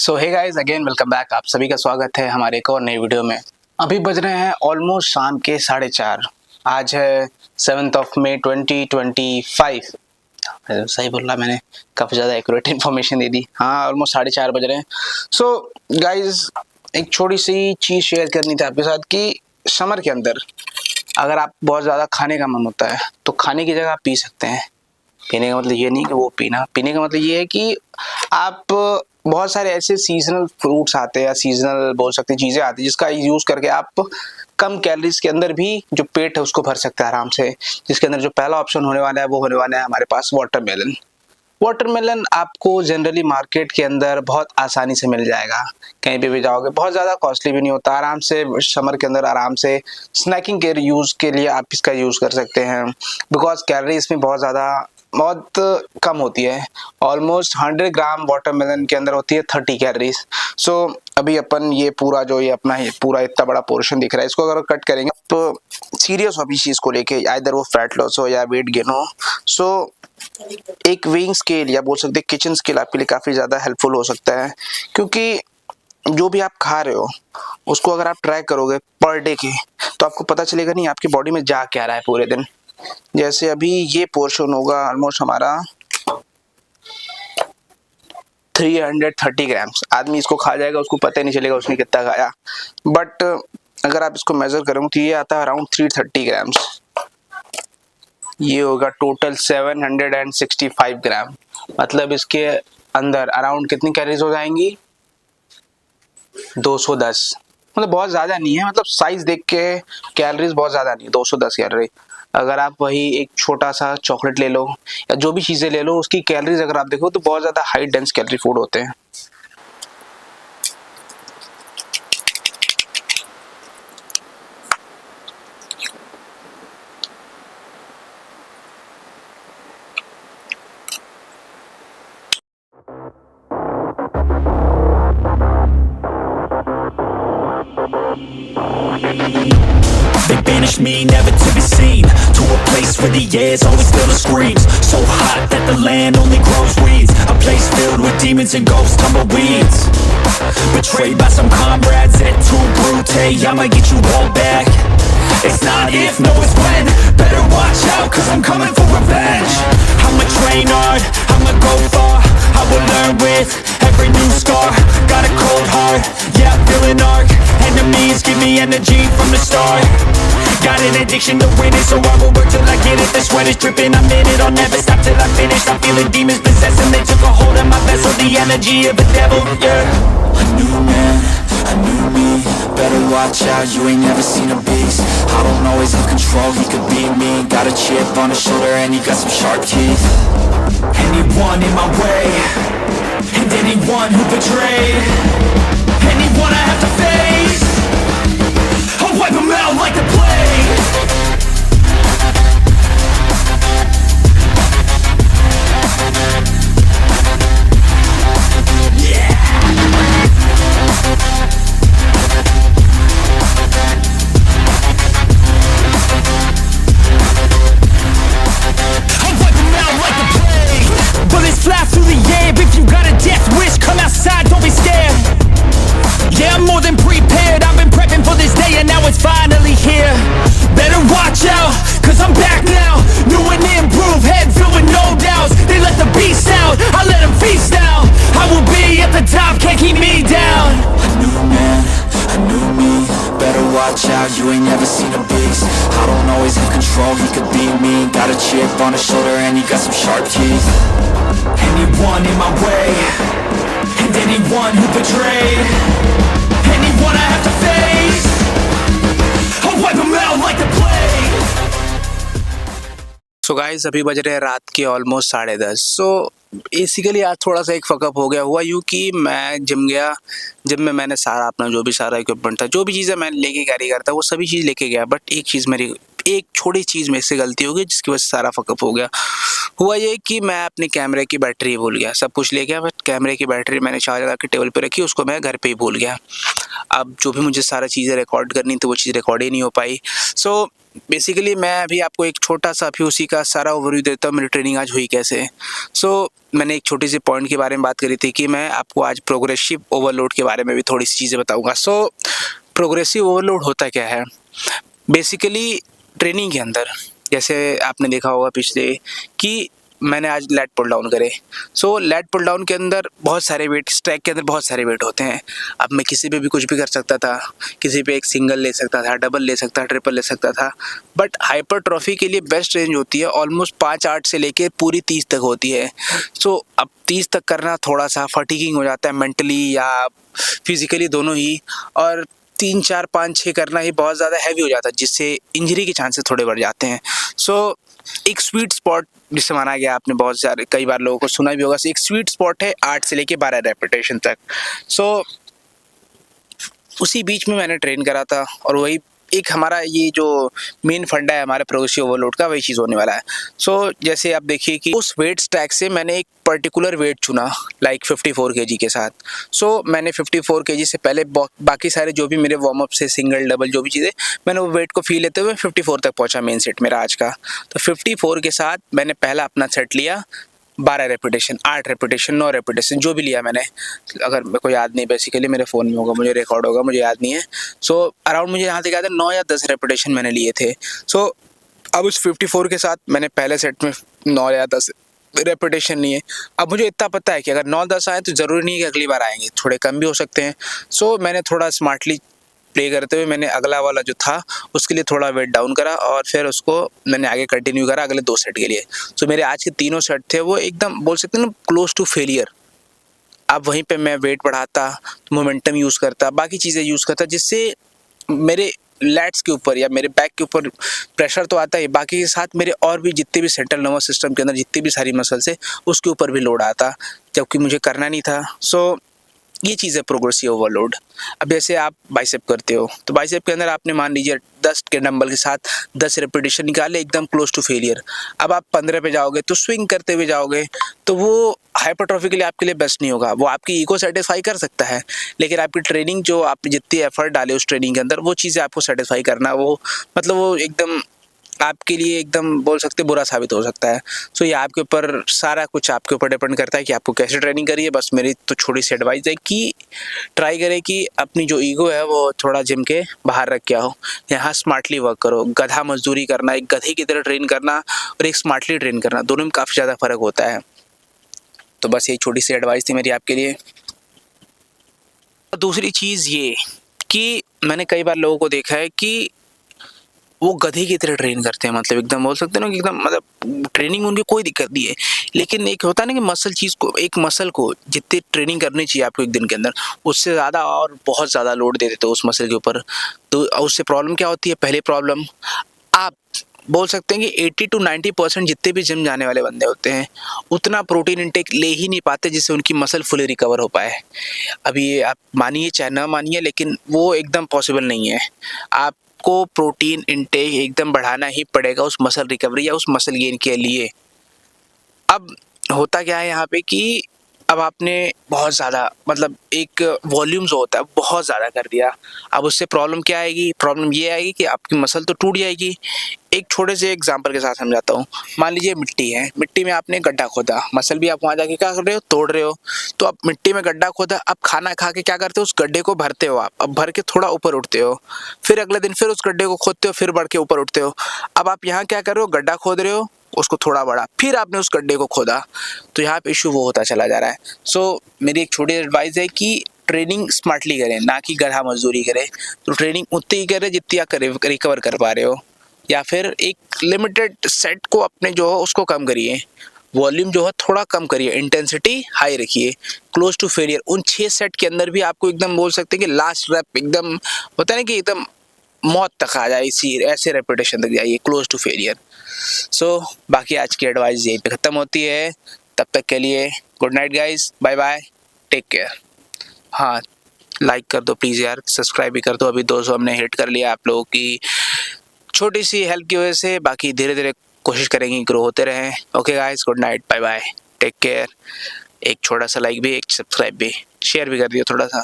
सो hey guys again welcome back. आप सभी का स्वागत है हमारे एक और नई वीडियो में। अभी बज रहे हैं ऑलमोस्ट शाम के 4:30। आज है 7 मई 2025। सही बोल रहा मैंने, काफ़ी ज़्यादा एक्यूरेट इन्फॉर्मेशन दे दी। हाँ, ऑलमोस्ट 4:30 बज रहे हैं। सो गाइस, एक छोटी सी चीज़ शेयर करनी थी आपके साथ कि समर के अंदर अगर आप बहुत ज़्यादा खाने का मन होता है तो खाने की जगह आप पी सकते हैं। पीने का मतलब ये नहीं कि वो पीना, पीने का मतलब ये है कि आप बहुत सारे ऐसे सीजनल फ्रूट्स आते हैं या सीजनल बोल सकते हैं चीज़ें आती हैं जिसका यूज़ करके आप कम कैलोरीज के अंदर भी जो पेट है उसको भर सकते हैं आराम से। जिसके अंदर जो पहला ऑप्शन होने वाला है वो होने वाला है हमारे पास वाटरमेलन। वाटरमेलन आपको जनरली मार्केट के अंदर बहुत आसानी से मिल जाएगा, कहीं पे भी जाओगे। बहुत ज़्यादा कॉस्टली भी नहीं होता, आराम से समर के अंदर आराम से स्नैकिंग के यूज़ के लिए आप इसका यूज़ कर सकते हैं। बिकॉज कैलोरी इसमें बहुत कम होती है। ऑलमोस्ट 100 ग्राम वाटरमेलन के अंदर होती है 30 कैलोरीज। सो अभी अपन ये पूरा जो ये अपना ये पूरा इतना बड़ा पोर्शन दिख रहा है, इसको अगर कट करेंगे तो सीरियस हो इस चीज़ को लेके, आइदर वो फैट लॉस हो या वेट गेन हो। सो एक वेइंग स्केल या बोल सकते हैं किचन स्केल आपके लिए काफ़ी ज़्यादा हेल्पफुल हो सकता है, क्योंकि जो भी आप खा रहे हो उसको अगर आप ट्रैक करोगे पर डे के तो आपको पता चलेगा नहीं आपकी बॉडी में जा क्या रहा है पूरे दिन। जैसे अभी ये पोर्शन होगा ऑलमोस्ट हमारा 330 ग्राम्स। आदमी इसको खा जाएगा, उसको पता ही नहीं चलेगा उसने कितना खाया। बट अगर आप इसको मेजर करोगे तो ये आता है अराउंड 330 ग्राम्स। ये होगा टोटल 765 ग्राम। मतलब इसके अंदर अराउंड कितनी कैलोरीज हो जाएंगी? 210। मतलब बहुत ज़्यादा नहीं है, मतलब साइज देख के कैलोरीज बहुत ज़्यादा नहीं है, 210 कैलोरी। अगर आप वही एक छोटा सा चॉकलेट ले लो या जो भी चीज़ें ले लो, उसकी कैलोरीज अगर आप देखो तो बहुत ज़्यादा हाई डेंस कैलोरी फूड होते हैं। They banish me, never to be seen, to a place where the air's always filled with screams. So hot that the land only grows weeds. A place filled with demons and ghosts, tumbleweeds. Betrayed by some comrades that too brute. I'ma get you all back. It's not if, no it's when. Better watch out, cause I'm coming for revenge. I'ma train hard, I'ma go far. I will learn with every new scar. Got a cold heart, yeah, feeling arc. Enemies give me energy from the start. Got an addiction to winning, so I will work till I get it. The sweat is dripping, I'm in it, I'll never stop till I finish. I'm feeling demons possessing, they took a hold of my vessel. The energy of a devil, yeah. A new man, a new me. Better watch out, you ain't never seen a beast. I don't always have control, he could be me. Got a chip on his shoulder and he got some sharp teeth. Anyone in my way, and anyone who betrayed, anyone I have to face, I'll wipe them out like the plague. Yeah. I'll wipe them out like the plague. Bullets fly through the air. If you got a death wish, come outside, don't be scared. Yeah, I'm more than prepared. I've been prepping for this day and now it's finally here. Better watch out, cause I'm back now. New and improved, head filled with no doubts. They let the beast out, I let them feast now. I will be at the top, can't keep me down. A new man, a new me. Better watch out, you ain't never seen a beast. I don't always have control, he could be me. Got a chip on his shoulder and he got some sharp teeth. Anyone in my way, and anyone who betrayed, anyone I have to face, I'll wipe them out like the plague. So guys, अभी बज रहे हैं रात के almost 10:30। So basically आज थोड़ा सा एक फकअप हो गया। हुआ यूँ कि मैं जिम गया, जिम में मैंने सारा अपना जो भी सारा इक्विपमेंट था, जो भी चीज़ें मैं लेके कैरी करता वो सभी चीज़ लेके गया। बट एक छोटी चीज़ में से गलती हो गई जिसकी वजह से सारा फकअप हो गया। हुआ ये कि मैं अपने कैमरे की बैटरी भूल गया। सब कुछ ले गया बट कैमरे की बैटरी मैंने चार्ज लगा के टेबल पे रखी, उसको मैं घर पे ही भूल गया। अब जो भी मुझे सारा चीज़ें रिकॉर्ड करनी थी वो चीज़ रिकॉर्ड ही नहीं हो पाई। सो बेसिकली मैं अभी आपको एक छोटा सा अभी उसी का सारा ओवरव्यू देता हूँ, मेरी ट्रेनिंग आज हुई कैसे। मैंने एक छोटी सी पॉइंट के बारे में बात करी थी कि मैं आपको आज प्रोग्रेसिव ओवरलोड के बारे में भी थोड़ी सी चीज़ें बताऊँगा। प्रोग्रेसिव ओवरलोड होता क्या है? बेसिकली ट्रेनिंग के अंदर जैसे आपने देखा होगा पिछले कि मैंने आज लैट पुल डाउन करे। लैट पुल डाउन के अंदर बहुत सारे वेट, स्टैक के अंदर बहुत सारे वेट होते हैं। अब मैं किसी पे भी कुछ भी कर सकता था, किसी पे एक सिंगल ले सकता था, डबल ले सकता था, ट्रिपल ले सकता था। बट हाइपरट्रॉफी के लिए बेस्ट रेंज होती है ऑलमोस्ट 5-8 से लेके पूरी 30 तक होती है। अब 30 तक करना थोड़ा सा फटीगिंग हो जाता है, मेंटली या फिजिकली दोनों ही। और 3, 4, 5, 6 करना ही बहुत ज़्यादा हैवी हो जाता है, जिससे इंजरी के चांसेस थोड़े बढ़ जाते हैं। एक स्वीट स्पॉट जिसे माना गया, आपने बहुत सारे कई बार लोगों को सुना भी होगा, एक स्वीट स्पॉट है 8 से लेके 12 रेपिटेशन तक। उसी बीच में मैंने ट्रेन करा था और वही एक हमारा ये जो मेन फंडा है हमारे प्रोग्रेसिव ओवरलोड का, वही चीज़ होने वाला है। जैसे आप देखिए कि उस वेट स्टैक से मैंने एक पर्टिकुलर वेट चुना, लाइक 54 केजी के साथ। मैंने 54 केजी से पहले बाकी सारे जो भी मेरे वार्म अप से सिंगल डबल जो भी चीज़ें, मैंने वो वेट को फील लेते हुए 54 तक पहुंचा मेन सेट मेरा आज का। तो 54 के साथ मैंने पहला अपना सेट लिया 12 रेपिटेशन, 8 रेपिटेशन, 9 रेपिटेशन, जो भी लिया मैंने, अगर मेरे को याद नहीं, बेसिकली मेरे फ़ोन में होगा, मुझे रिकॉर्ड होगा, मुझे याद नहीं है। अराउंड मुझे यहाँ तक याद है 9 या 10 रेपिटेशन मैंने लिए थे। अब उस 54 के साथ मैंने पहले सेट में 9 या 10 रेपिटेशन लिए। अब मुझे इतना पता है कि अगर 9-10 आए तो ज़रूरी नहीं है कि अगली बार आएंगे, थोड़े कम भी हो सकते हैं। मैंने थोड़ा स्मार्टली प्ले करते हुए मैंने अगला वाला जो था उसके लिए थोड़ा वेट डाउन करा और फिर उसको मैंने आगे कंटिन्यू करा अगले 2 सेट के लिए। मेरे आज के तीनों सेट थे वो एकदम बोल सकते हैं ना क्लोज टू फेलियर। अब वहीं पे मैं वेट बढ़ाता, मोमेंटम यूज़ करता, बाकी चीज़ें यूज़ करता, जिससे मेरे लैट्स के ऊपर या मेरे बैक के ऊपर प्रेशर तो आता है, बाकी के साथ मेरे और भी जितने भी सेंट्रल नर्वस सिस्टम के अंदर जितनी भी सारी मसल्स है उसके ऊपर भी लोड आता, जबकि मुझे करना नहीं था। ये चीज़ है प्रोग्रेसिव ओवरलोड। अब जैसे आप बाइसेप करते हो तो बाइसेप के अंदर आपने मान लीजिए 10 के डंबल के साथ 10 रेपिटेशन निकाले एकदम क्लोज टू फेलियर। अब आप 15 पे जाओगे तो स्विंग करते हुए जाओगे, तो वो हाइपरट्रॉफी के लिए आपके लिए बेस्ट नहीं होगा। वो आपकी ईगो सेटिस्फाई कर सकता है, लेकिन आपकी ट्रेनिंग जो आपने जितनी एफर्ट डाले उस ट्रेनिंग के अंदर, वो चीज़ें आपको सेटिस्फाई करना, वो मतलब वो एकदम आपके लिए एकदम बोल सकते बुरा साबित हो सकता है। ये आपके ऊपर सारा कुछ आपके ऊपर डिपेंड करता है कि आपको कैसे ट्रेनिंग करिए। बस मेरी तो छोटी सी एडवाइस है कि ट्राई करें कि अपनी जो ईगो है वो थोड़ा जिम के बाहर रख के आओ, यहाँ स्मार्टली वर्क करो। गधा मजदूरी करना, एक गधे की तरह ट्रेन करना और एक स्मार्टली ट्रेन करना, दोनों में काफ़ी ज़्यादा फर्क होता है। तो बस ये छोटी सी एडवाइस थी मेरी आपके लिए। दूसरी चीज़ ये कि मैंने कई बार लोगों को देखा है कि वो गधे की तरह ट्रेन करते हैं, मतलब एकदम बोल सकते हैं ना कि एकदम मतलब ट्रेनिंग उनकी कोई दिक्कत नहीं है, लेकिन एक होता है ना कि मसल चीज़ को, एक मसल को जितनी ट्रेनिंग करनी चाहिए आपको एक दिन के अंदर, उससे ज़्यादा और बहुत ज़्यादा लोड दे देते हो उस मसल के ऊपर। तो उससे प्रॉब्लम क्या होती है? पहली प्रॉब्लम, आप बोल सकते हैं कि 80 to 90% जितने भी जिम जाने वाले बंदे होते हैं उतना प्रोटीन इंटेक ले ही नहीं पाते जिससे उनकी मसल फुली रिकवर हो पाए। अभी ये आप मानिए चाहे ना मानिए, लेकिन वो एकदम पॉसिबल नहीं है। आपको प्रोटीन इंटेक एकदम बढ़ाना ही पड़ेगा उस मसल रिकवरी या उस मसल गेन के लिए। अब होता क्या है यहाँ पे कि अब आपने बहुत ज़्यादा, मतलब एक वॉल्यूम जो होता है बहुत ज़्यादा कर दिया। अब उससे प्रॉब्लम क्या आएगी? प्रॉब्लम ये आएगी कि आपकी मसल तो टूट जाएगी। एक छोटे से एग्जांपल के साथ समझाता हूँ। मान लीजिए मिट्टी है, मिट्टी में आपने गड्ढा खोदा, मसल भी आप वहाँ जाके क्या कर रहे हो? तोड़ रहे हो। तो आप मिट्टी में गड्ढा खोदा, अब खाना खा के क्या करते हो? उस गड्ढे को भरते हो आप, अब भर के थोड़ा ऊपर उठते हो, फिर अगले दिन फिर उस गड्ढे को खोदते हो, फिर बढ़ के ऊपर उठते हो। अब आप यहाँ क्या कर रहे हो? गड्ढा खोद रहे हो, उसको थोड़ा बड़ा, फिर आपने उस गड्ढे को खोदा, तो यहाँ पे इशू वो होता चला जा रहा है। मेरी एक छोटी एडवाइस है कि ट्रेनिंग स्मार्टली करें, ना कि गधा मजदूरी करें। तो ट्रेनिंग उतनी ही करें जितनी आप रिकवर कर पा रहे हो, या फिर एक लिमिटेड सेट को अपने जो हो उसको कम करिए, वॉल्यूम जो है थोड़ा कम करिए, इंटेंसिटी हाई रखिए, क्लोज टू फेलियर। उन 6 सेट के अंदर भी आपको एकदम बोल सकते हैं कि लास्ट रैप एकदम होता है ना कि एकदम मौत तक आ जाए, इसी ऐसे रेपिटेशन तक जाइए, क्लोज टू फेलियर। बाकी आज की एडवाइस यहीं पे ख़त्म होती है। तब तक के लिए good night guys, bye bye, take care. हाँ, लाइक कर दो प्लीज़ यार, सब्सक्राइब भी कर दो। अभी 200 हमने हिट कर लिया आप लोगों की छोटी सी हेल्प की वजह से। बाकी धीरे धीरे कोशिश करेंगे ग्रो होते रहें। Okay guys, good night, bye bye, take care. एक छोटा सा लाइक भी, एक सब्सक्राइब भी, शेयर भी कर दियो थोड़ा सा।